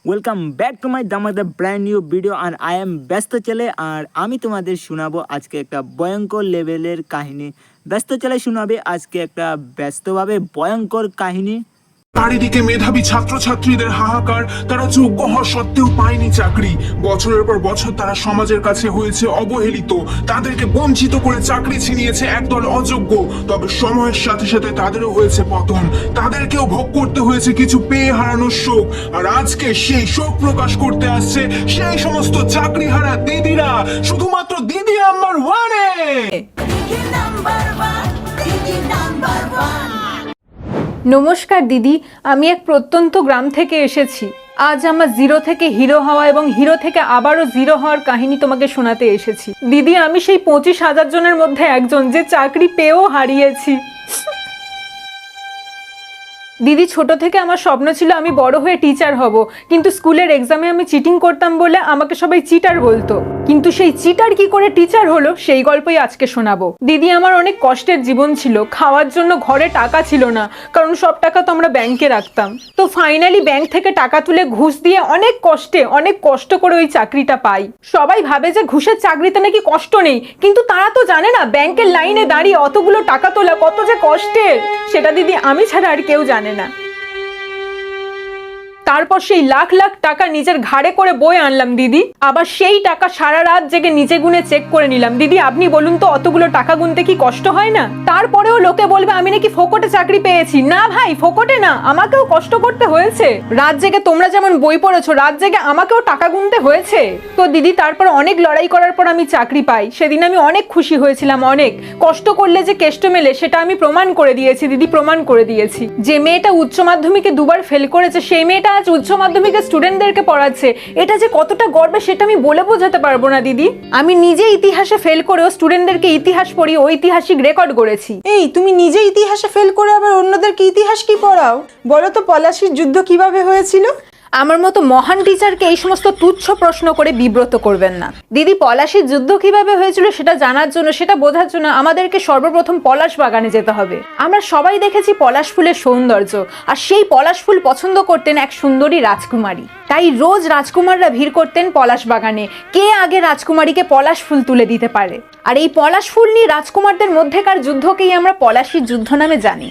Welcome back to my দামাদার brand new video আর I am ব্যস্ত ছেলে। আর আমি তোমাদের শোনাবো আজকে একটা ভয়ঙ্কর লেভেলের কাহিনী। ব্যস্ত ছেলে শোনাবে আজকে একটা ব্যস্তভাবে ভয়ঙ্কর কাহিনী। চারিদিকে মেধাবী ছাত্রছাত্রীদের হাহাকার, তারা যোগ্য হওয়া সত্ত্বেও পায়নি চাকরি। বছরের পর বছর তারা সমাজের কাছে হয়েছে অবহেলিত, তাদেরকে বঞ্চিত করে চাকরি ছিনিয়েছে একদল অযোগ্য। তবে সময়ের সাথে সাথে তাদেরও হয়েছে পতন, তাদেরকেও ভোগ করতে হয়েছে কিছু পেয়ে হারানোর শোক। আর আজকে সেই শোক প্রকাশ করতে আসছে সেই সমস্ত চাকরি হারা দিদিরা, শুধুমাত্র দিদি নাম্বার ওয়ানে। নমস্কার দিদি, আমি এক প্রত্যন্ত গ্রাম থেকে এসেছি। আজ আমার জিরো থেকে হিরো হওয়া এবং হিরো থেকে আবারও জিরো হওয়ার কাহিনী তোমাকে শোনাতে এসেছি। দিদি, আমি সেই 25,000 জনের মধ্যে একজন যে চাকরি পেয়েও হারিয়েছি। দিদি, ছোট থেকে আমার স্বপ্ন ছিল আমি বড় হয়ে টিচার হব, কিন্তু স্কুলের এক্সামে আমি চিটিং করতাম বলে আমাকে সবাই চিটার বলতো। কিন্তু সেই চিটার কি করে টিচার হলো সেই গল্পই আজকে শোনাবো। দিদি, আমার অনেক কষ্টের জীবন ছিল। খাওয়ার জন্য ঘরে টাকা ছিল না, কারণ সব টাকা তো আমরা ব্যাংকে রাখতাম। তো ফাইনালি ব্যাংক থেকে টাকা তুলে ঘুষ দিয়ে অনেক কষ্ট করে ওই চাকরিটা পাই। সবাই ভাবে যে ঘুষের চাকরিতে নাকি কষ্ট নেই, কিন্তু তারা তো জানে না ব্যাংকের লাইনে দাঁড়িয়ে অতগুলো টাকা তোলা কত যে কষ্টের। সেটা দিদি আমি ছাড়া আর কেউ জানে না। তারপর সেই লাখ লাখ টাকা নিজের ঘাড়ে করে বয়ে আনলাম দিদি। আবার সেই টাকা সারা রাত জেগে নিজে গুনে চেক করে নিলাম। দিদি, আপনি বলুন তো অতগুলো টাকা গুনতে কি কষ্ট হয় না? তারপরেও লোকে বলবে আমি নাকি ফোকটে চাকরি পেয়েছি। না ভাই, ফোকটে না, আমাকেও কষ্ট করতে হয়েছে। রাত জেগে তোমরা যেমন বই পড়েছো, রাত জেগে আমাকেও টাকা গুনতে হয়েছে। তো দিদি, তারপর অনেক লড়াই করার পর আমি চাকরি পাই। সেদিন আমি অনেক খুশি হয়েছিলাম। অনেক কষ্ট করলে যে কেষ্ট মেলে সেটা আমি প্রমাণ করে দিয়েছি দিদি, প্রমাণ করে দিয়েছি। যে মেয়েটা উচ্চ মাধ্যমিকে দুবার ফেল করেছে সেই মেয়েটা আজ উচ্চ মাধ্যমিকের স্টুডেন্টদেরকে পড়াচ্ছে। এটা যে কতটা গর্বে সেটা আমি বলে বোঝাতে পারবো না দিদি। আমি নিজে ইতিহাসে ফেল করেও স্টুডেন্টদেরকে ইতিহাস পড়িয়ে ঐতিহাসিক রেকর্ড করেছি। এই, তুমি নিজে ইতিহাসে ফেল করে আবার অন্যদেরকে ইতিহাস কি পড়াও? বলো তো পলাশির যুদ্ধ কিভাবে হয়েছিল? আমার মতো মহান টিচারকে এই সমস্ত তুচ্ছ প্রশ্ন করে বিব্রত করবেন না দিদি। পলাশির যুদ্ধ কিভাবে হয়েছিল সেটা জানার জন্য, সেটা বোঝার জন্য আমাদেরকে সর্বপ্রথম পলাশ বাগানে যেতে হবে। আমরা সবাই দেখেছি পলাশ ফুলের সৌন্দর্য, আর সেই পলাশ ফুল পছন্দ করতেন এক সুন্দরী রাজকুমারী। তাই রোজ রাজকুমাররা ভিড় করতেন পলাশ বাগানে, কে আগে রাজকুমারীকে পলাশ ফুল তুলে দিতে পারে। আর এই পলাশ ফুল নিয়ে রাজকুমারদের মধ্যেকার যুদ্ধকেই আমরা পলাশির যুদ্ধ নামে জানি।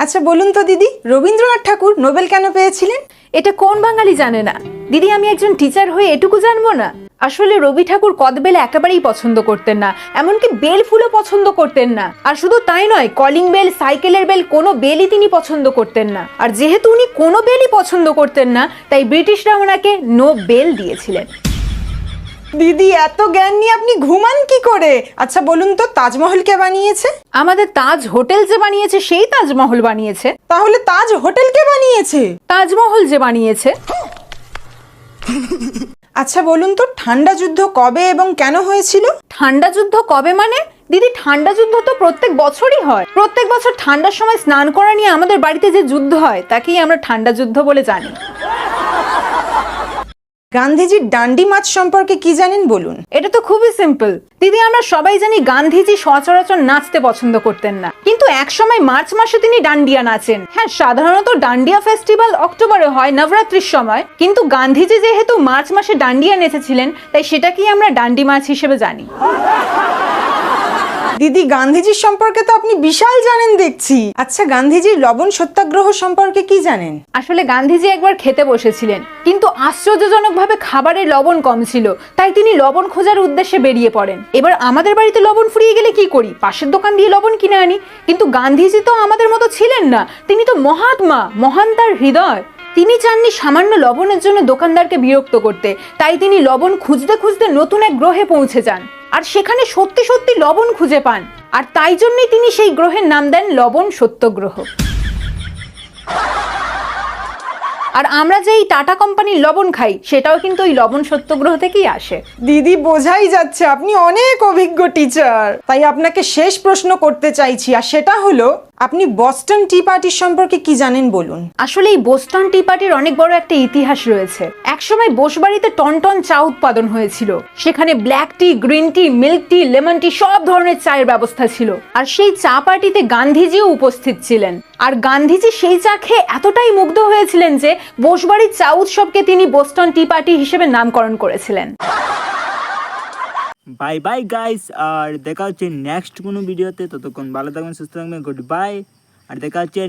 আচ্ছা বলুন তো দিদি, রবীন্দ্রনাথ ঠাকুর নোবেল কেন পেয়েছিলেন? এটা কোন বাঙালি জানে না? দিদি, আমি একজন টিচার হয়ে এটুকু জানবো না? আসলে রবি ঠাকুর কদবেল একেবারেই পছন্দ করতেন না, এমনকি বেল ফুলও পছন্দ করতেন না। আর শুধু তাই নয়, কলিং বেল, সাইকেলের বেল, কোনো বেলই তিনি পছন্দ করতেন না। আর যেহেতু উনি কোনো বেলই পছন্দ করতেন না, তাই ব্রিটিশরা ওনাকে নো বেল দিয়েছিলেন। দিদি, এত জ্ঞান নিয়ে আপনি ঘুমান কি করে? আচ্ছা বলুন তো তাজমহল কে বানিয়েছে? আমাদের তাজ হোটেল যে বানিয়েছে সেই তাজমহল বানিয়েছে। তাহলে তাজ হোটেল কে বানিয়েছে? তাজমহল যে বানিয়েছে। আচ্ছা বলুন তো ঠান্ডা যুদ্ধ কবে এবং কেন হয়েছিল? ঠান্ডা যুদ্ধ কবে মানে? দিদি, ঠান্ডা যুদ্ধ তো প্রত্যেক বছরই হয়। প্রত্যেক বছর ঠান্ডার সময় স্নান করা নিয়ে আমাদের বাড়িতে যে যুদ্ধ হয় তাকেই আমরা ঠান্ডা যুদ্ধ বলে জানি। গান্ধীজির ডান্ডি মাছ সম্পর্কে কি জানেন বলুন? এটা তো খুবই সিম্পল দিদি। আমরা সবাই জানি গান্ধীজি সচরাচর নাচতে পছন্দ করতেন না, কিন্তু এক সময় মার্চ মাসে তিনি ডান্ডিয়া নাচেন। হ্যাঁ, সাধারণত ডান্ডিয়া ফেস্টিভ্যাল অক্টোবরে হয়, নবরাত্রির সময়। কিন্তু গান্ধীজি যেহেতু মার্চ মাসে ডান্ডিয়া নেচেছিলেন, তাই সেটাকেই আমরা ডান্ডি মাছ হিসেবে জানি। দিদি, গান্ধীজির সম্পর্কে তো আপনি বিশাল জানেন দেখছি। আচ্ছা, গান্ধীজির লবণ সত্যাগ্রহ সম্পর্কে কি জানেন? আসলে গান্ধীজি একবার খেতে বসেছিলেন, কিন্তু আশ্চর্যজনকভাবে খাবারে লবণ কম ছিল, তাই তিনি লবণ খোঁজার উদ্দেশ্যে বেরিয়ে পড়েন। এবার আমাদের বাড়িতে লবণ ফুরিয়ে গেলে কি করি? পাশের দোকান দিয়ে লবণ কিনে আনি। কিন্তু গান্ধীজি তো আমাদের মতো ছিলেন না, তিনি তো মহাত্মা, মহান তার হৃদয়। তিনি চাননি সামান্য লবণের জন্য দোকানদারকে বিরক্ত করতে, তাই তিনি লবণ খুঁজতে খুঁজতে নতুন এক গ্রহে পৌঁছে যান, আর সেখানে সত্যি সত্যি লবণ খুঁজে পান। আর তাই জন্যই তিনি সেই গ্রহের নাম দেন লবণ সত্যগ্রহ। আর আমরা যে এই টাটা কোম্পানির লবণ খাই সেটাও কিন্তু ওই লবণ সত্যগ্রহ থেকেই আসে। দিদি, বোঝাই যাচ্ছে আপনি অনেক অভিজ্ঞ টিচার। তাই আপনাকে শেষ প্রশ্ন করতে চাইছি, আর সেটা হলো আপনি বস্টন টি পার্টির সম্পর্কে কি জানেন বলুন। আসলে এই বোস্টন টি পার্টির অনেক বড় একটা ইতিহাস রয়েছে। একসময় বোসবাড়িতে টন চা উৎপাদন হয়েছিল। সেখানে black tea, green tea, milk tea, lemon tea সব ধরনের চায়ের ব্যবস্থা ছিল। আর সেই চা পার্টিতে গান্ধীজিও উপস্থিত ছিলেন। আর গান্ধীজি সেই চা খেয়ে এতটাই মুগ্ধ হয়েছিলেন যে বোসবাড়ির চা উৎসবকে তিনি বোস্টন টি পার্টি হিসেবে নামকরণ করেছিলেন। বাই বাই গাইস, আর দেখা হচ্ছে নেক্সট কোনো ভিডিওতে। ততক্ষণ ভালো থাকবেন, সুস্থ থাকবেন, গুড বাই। আর দেখা হচ্ছে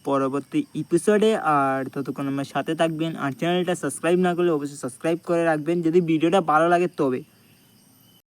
পরবর্তী এপিসোডে। আর ততক্ষণ আমার সাথে থাকবেন। আর চ্যানেলটা সাবস্ক্রাইব না করলে অবশ্যই সাবস্ক্রাইব করে রাখবেন যদি ভিডিওটা ভালো লাগে তবে।